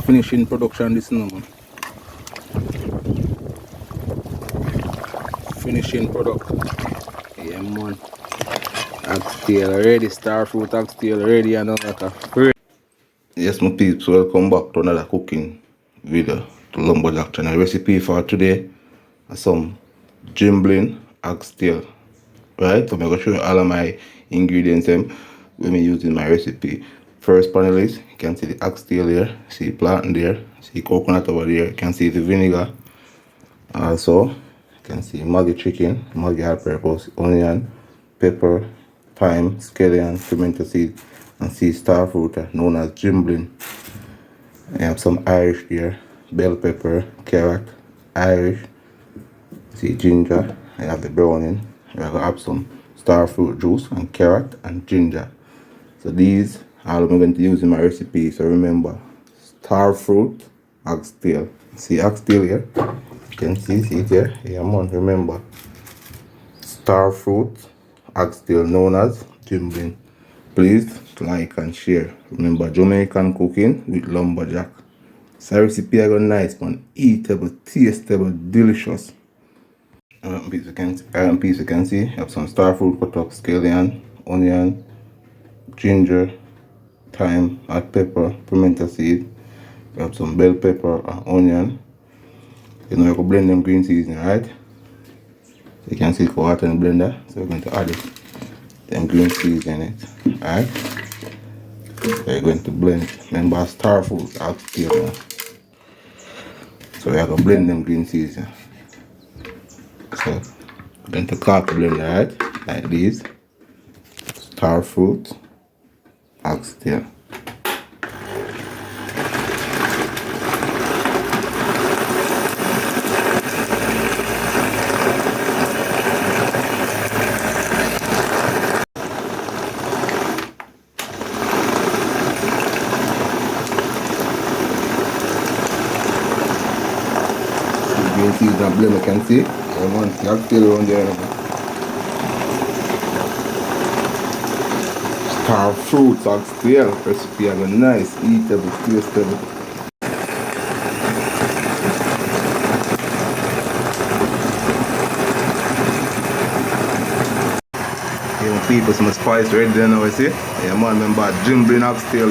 finishing production this now, man. Finishing product. Yeah, man. Oxtail ready, starfruit oxtail ready, and all that. Yes, my peeps, welcome back to another cooking video to Lumberjack channel. Recipe for today is some jimbling oxtail. Right, so I'm going to show you all of my ingredients when I'm using my recipe. First panel is, you can see the oxtail here, see plantain there, see coconut over there, you can see the vinegar. Also, you can see Maggi chicken, Maggi all-purpose, onion, pepper, thyme, scallion, pimento seed, and see starfruit known as jimbling. I have some Irish there, bell pepper, carrot, Irish, see ginger, I have the browning. We're going to have some starfruit juice and carrot and ginger. So these are all I'm going to use in my recipe. So remember, starfruit oxtail. See oxtail here? You can see it here. Yeah, man, remember. Starfruit oxtail known as jimbling. Please like and share. Remember, Jamaican cooking with lumberjack. So recipe I got nice, man. Eatable, tasteable, delicious. Piece you can see, have some starfruit cut up, scallion, onion, ginger, thyme, hot pepper, pimento seed. We have some bell pepper and onion. You know, you can blend them green seasoning, right? So you can see it water in the blender, so we're going to add it. Then green seasoning it, alright? So you're going to blend it. Remember, starfruit oxtail. So we're going to blend them green seasoning. So I'm going to cut the blender, right? Like this. Starfruit oxtail. Green season blend, you can see. I want the oxtail around there. Starfruit oxtail recipe have a nice, eatable, tasteable. Yeah, people, some spice ready there now, you see? Yeah, man, remember jimbling oxtail.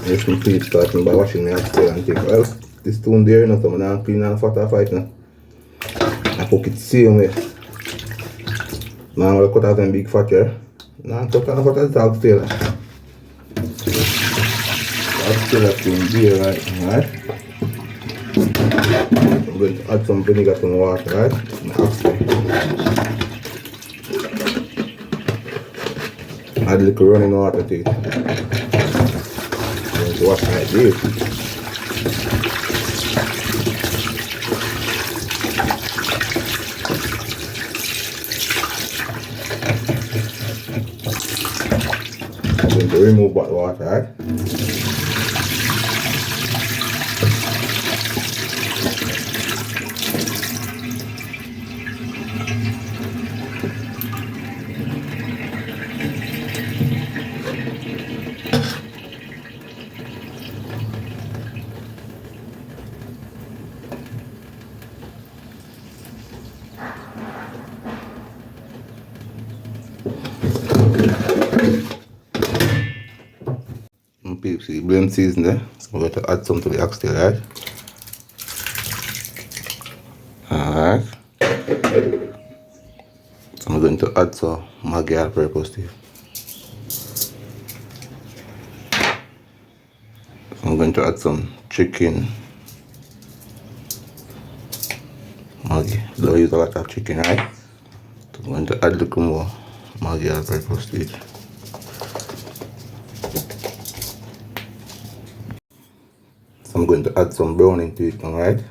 Yes, my people, starting by washing the oxtail and take well. This stone there, you know, so I'm not clean and fat or fight now. I cook it same way. Now I'm going to cut out them big fat here. Now I'm cut out the oxtail. Oxtail is in there, right? I'm going to add some vinegar to the water, right? Add a little running water to it. I'm going to wash it like this. I'm going to remove that water, right? Peeps, see blend season there. So we're going to add some to the oxtail, right? Alright. So I'm going to add some Maggi all-purpose to it. So I'm going to add some chicken. Maggi. Don't use a lot of chicken, right? So I'm going to add a little more Maggi all-purpose to it. I'm going to add some browning to it now, right?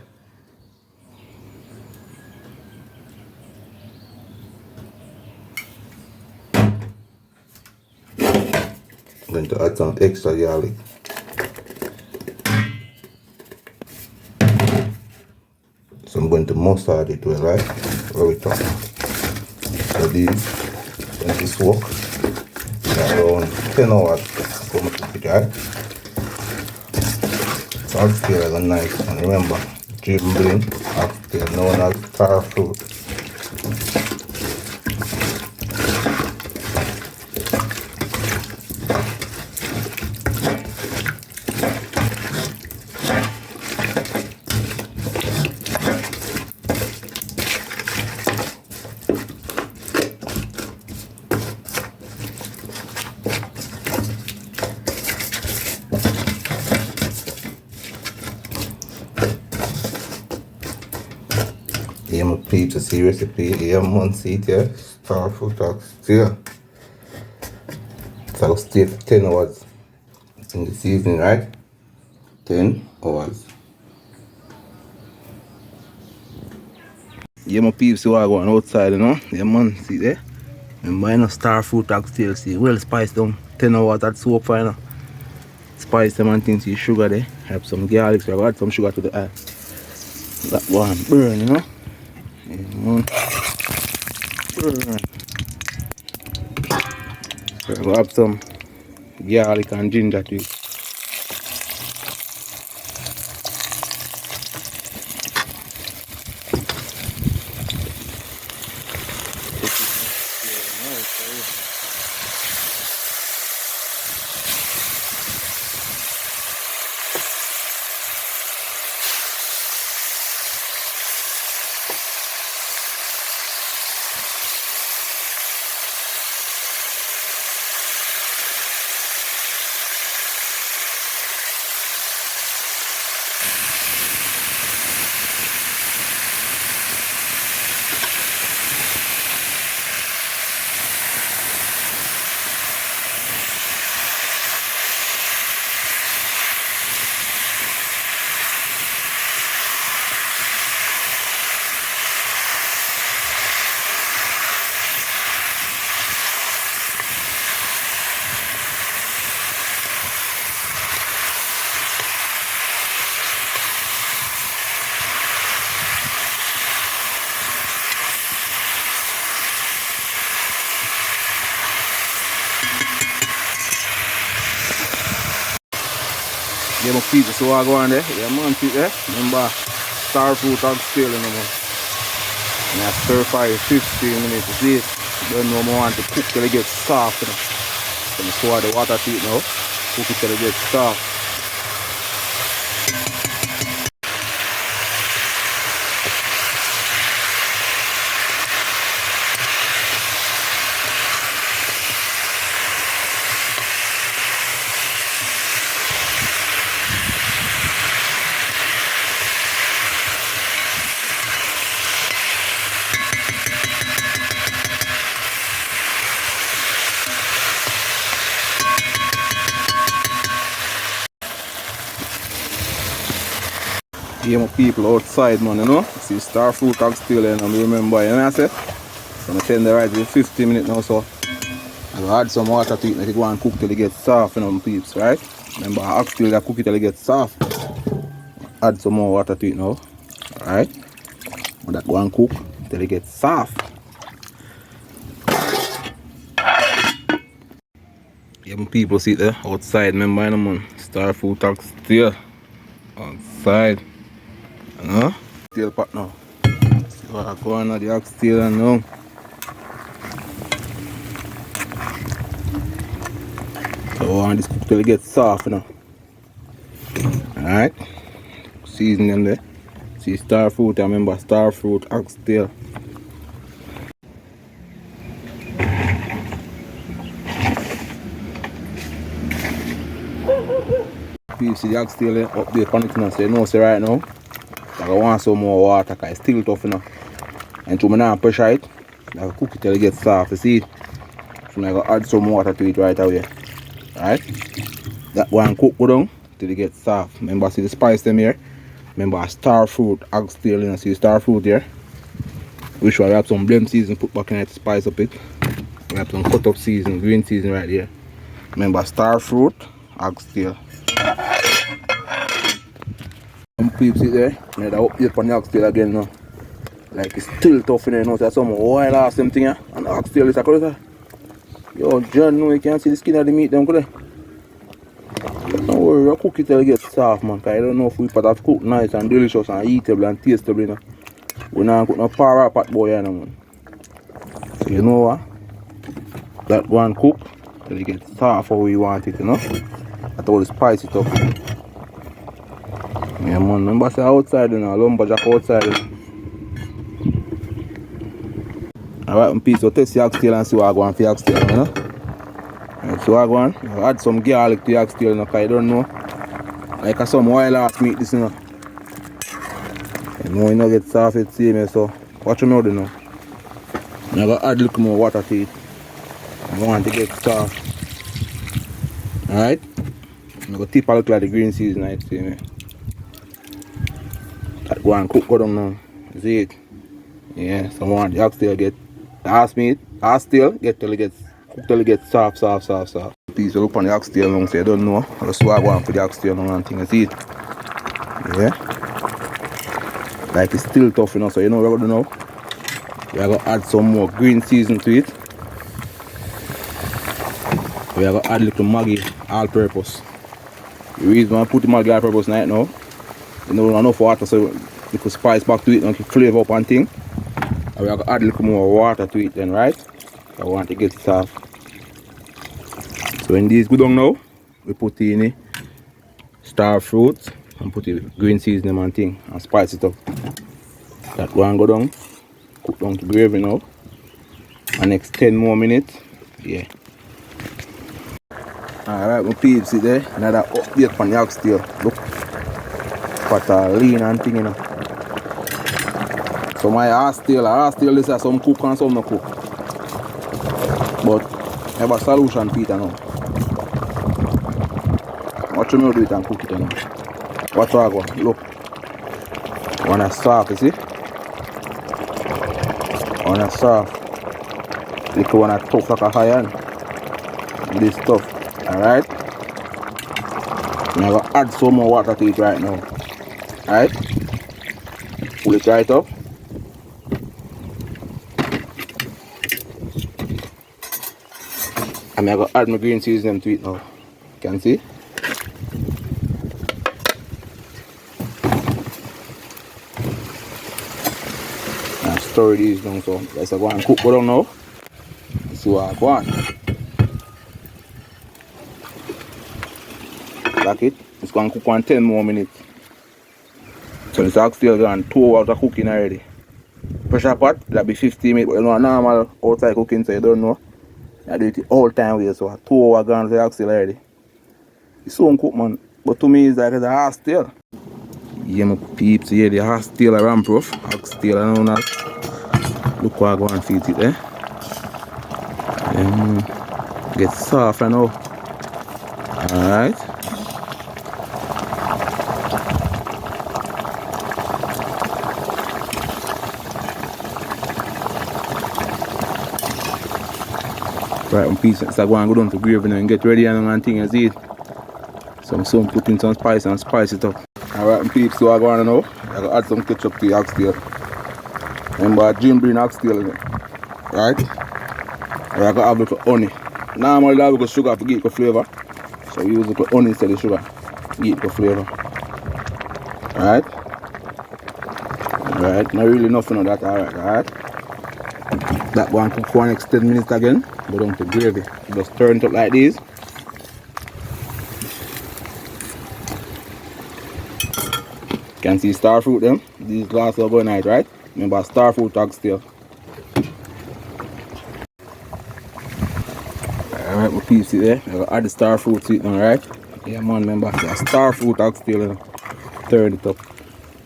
I'm going to add some extra garlic. So I'm going to mustard it well, right? Where we talk. So these going to soak around 10 hours. So much of it, right? Oxtail are nice, and remember, dribbling oxtail known as starfruit. Yeah, my peeps, to see recipe. Yeah, man, see it here. Starfruit oxtail. So stay for 10 hours in the seasoning, right? 10 hours. Yeah, my peeps, so I going outside, you know. Yeah, man, see there. Remember, you know, starfruit oxtail, see, well spiced down. 10 hours, that's soap for, you know. Spice them and things, see sugar there. Have some garlic, so I got some sugar to the eye. That one burn, you know. Yeah, man. Burn. So I have some garlic and ginger to it. Yeah, my people, so I go on there. Yeah, man, see there. Remember, starfruit oxtail, you know, man. And I stir fry it 15 minutes. You see it? Don't know more want to cook till it gets soft, you know. So I pour the water to it now. Cook it till it gets soft. Yeah, my people outside, man, you know. See starfruit oxtail, you know, I remember, you know what I say? So I tend to ride it 15 minutes now, so I'll add some water to it, make it go and cook till it gets soft, you know, my peeps, right? Remember, oxtail, I cook it till it gets soft. Add some more water to it now, alright? And that go and cook till it gets soft. Yeah, my people, see it there, outside, remember, you know, man, starfruit oxtail, outside. No? Oxtail pot now. See what I go on at the oxtail and now. So I want this cook till it gets soft, you know. Alright. Season them there. See starfruit, I remember starfruit, oxtail. You see the oxtail there, update on it now. So you know, say right now, I want some more water because it's still tough, you know. And to me now pressure it, I cook it till it gets soft, you see it. So I gotta add some water to it right away. Right? That one cook go down till it gets soft. Remember, see the spice them here. Remember, starfruit, oxtail, you know, see starfruit here. Which one we have some blend season put back in it to spice up it. We have some cut up season, green season right here. Remember, starfruit, oxtail. Some peeps it there. Now that update on the oxtail again now. Like it's still tough in there, you know. So some oil or something here. And the oxtail is a color. Yo, John, no, you can't see the skin of the meat down there. Don't worry, gonna cook it till it gets soft, man. Cause I don't know if we pot have cooked nice and delicious and eatable and tasteable, you know. We're not cook no para pot boy, you know, man. So you know what? That one cook till it gets soft how we want it, you know. That's how we spice it up. Yeah, man. Remember say outside, you know, lumberjack outside. You know? Alright, my piece, so test the oxtail and see what I go on for the oxtail, you know. Right, so I go on, I add some garlic to the oxtail, you know, because I don't know. Like some wild ass meat, this, you know. You know, you know, get soft, it's same, so watch them out, you know. I'm going to add a little more water to it. I want to get soft. Alright. I'm going to tip a little like the green season, I see me. That go and cook, go down now. See it? Yeah, so I want the oxtail get the ass meat, oxtail, get till it gets cooked till it gets soft. Piece of up on the oxtail now, so you don't know. I just swag one for the oxtail now and thing, you see it? Yeah. Like it's still tough, you know, so you know what we're going to do now? We're going to add some more green season to it. We're going to add a little Maggi all purpose. The reason why I put the Maggi all purpose right now, you know, enough water so you can spice back to it and flavor up and thing. And we're going to add a little more water to it then, right? I want to get it soft. So when these go down now, we put in the star fruit and put the green seasoning and thing and spice it up. That one go down, cook down to gravy now. And next 10 more minutes, yeah. Alright, my peeps, see there, another update on the oxtail. Look, what a lean and thing, you know. So my oxtail is some cook and some no cook. But I have a solution, Peter, now. Watch me do it and cook it, you know. Watch how I go, look. One is soft, you see? One is soft. Little one is tough like a iron. This stuff. Alright? I'm going to add some more water to it right now. Alright? Pull it right up. I'm going to add my green seasoning to it now. You can see? And stir these down, so let's go and cook down now. See what I go on. Like it, it's going to cook on 10 more minutes. So this oxtail gone 2 hours of cooking already. Pressure pot, that'll be 50 minutes, but you know, normal outside cooking, so you don't know. I do it all time way, so 2 hours gone for the oxtail already. It's so cooked, man. But to me, it's like the oxtail. Yeah, my peeps, yeah, the oxtail are ramproof. Oxtail, I don't know. Look what I go and feed it, eh? Get soft, I know. Alright. Right, one piece, so I go and go down to gravy now and get ready and thing, you see it. Some put in some spice and spice it up. Alright, one piece, so I go on now. I go add some ketchup to the oxtail. Remember, gin bring oxtail in it. Right? And I go have a little honey. Normally, I have a little sugar to get the flavor. So we use a little honey instead of sugar to get the flavor. Alright? Alright, not really nothing of that, alright? That one cook for the next 10 minutes again. Go down to gravy. Just turn it up like this. You can see starfruit them. These glasses are going out, right? Remember starfruit oxtail. Alright, my piece there. I gotta add the starfruit to it now, right? Yeah man, remember starfruit oxtail, you know. Turn it up.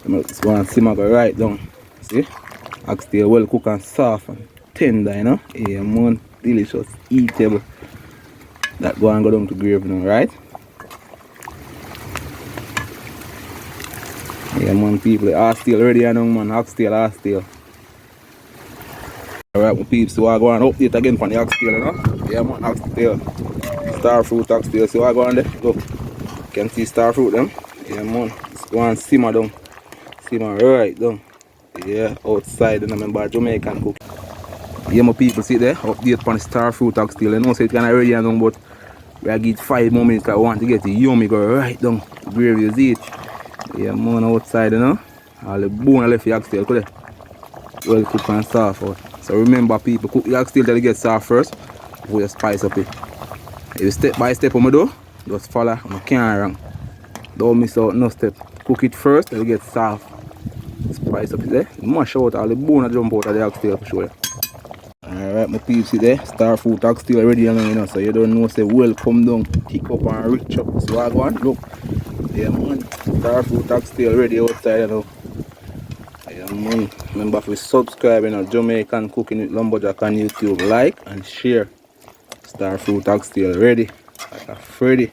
Just go and simmer go right down. See? Oxtail well cooked and soft and tender, you know. Yeah man, delicious, eatable. That go and go down to gravy now, right? Yeah man, people, oxtail ready now, man. Oxtail. Alright my peeps, so I go and update again for the oxtail, you know. Yeah man, oxtail. Starfruit oxtail, so I go on there. Look, you can see starfruit them. Yeah man, just go and simmer down. Simmer right down. Yeah, outside, and remember Jamaican cook. Yeah my people, see there, update on the starfruit oxtail. You know, so it's kind of ready now, but I give it 5 more minutes because I want to get the yummy go right down. The gravy you see it. Yeah, man outside, you know. All the bone left the oxtail, could it? Well cooked and soft out. So remember people, cook the oxtail till it gets soft first before you spice up it. If you step by step on my door, just follow and you can't wrong. Don't miss out no step. Cook it first till it gets soft. Spice up it there. Mash out all the bone that jump out of the oxtail for sure. Alright, my peeps, see there. Starfruit oxtail ready now, you know. So you don't know, say well come down, thick up and rich up. So I go on, look. Yeah man, starfruit oxtail ready outside, you know. Yeah man, remember to subscribe, you know, Jamaican cooking with lumberjack on YouTube. Like and share. Starfruit oxtail ready. Like a Freddy.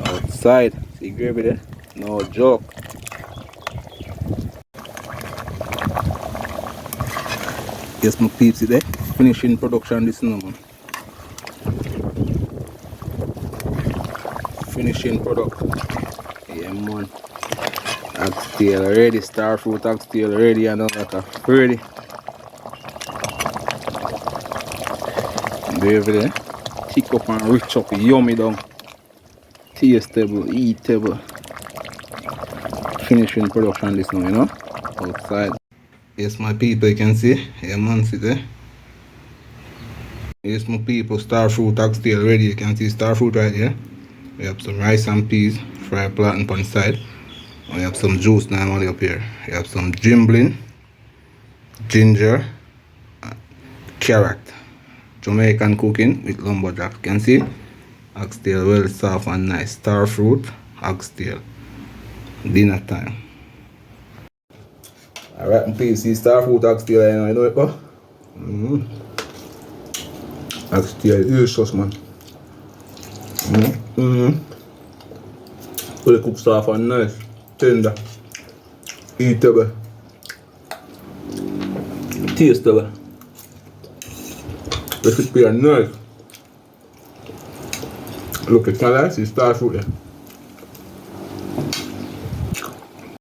Outside. See gravy there? No joke. Yes, my peeps, see there. Finishing production this now, man. Finishing product. Yeah man. Oxtail ready, starfruit oxtail ready, and like a Freddy. Gravy there. Thick up and rich up, yummy down. Tasteable, eatable. Finishing production this now, you know. Outside. Yes, my people, you can see. Yeah, man, see there. Yes, my people, starfruit oxtail ready. You can see starfruit right here. We have some rice and peas, fried plantain on the side. We have some juice normally up here. We have some gimbling, ginger, carrot. Jamaican cooking with lumberjack. You can see oxtail well soft and nice. Starfruit oxtail. Dinner time. Alright, please see starfruit oxtail, you know it, bro? Oxtail is delicious, man. Fully cooked soft and nice. Tender. Eatable. Tasteable. Recipe are nice. Look at color, see starfruit there.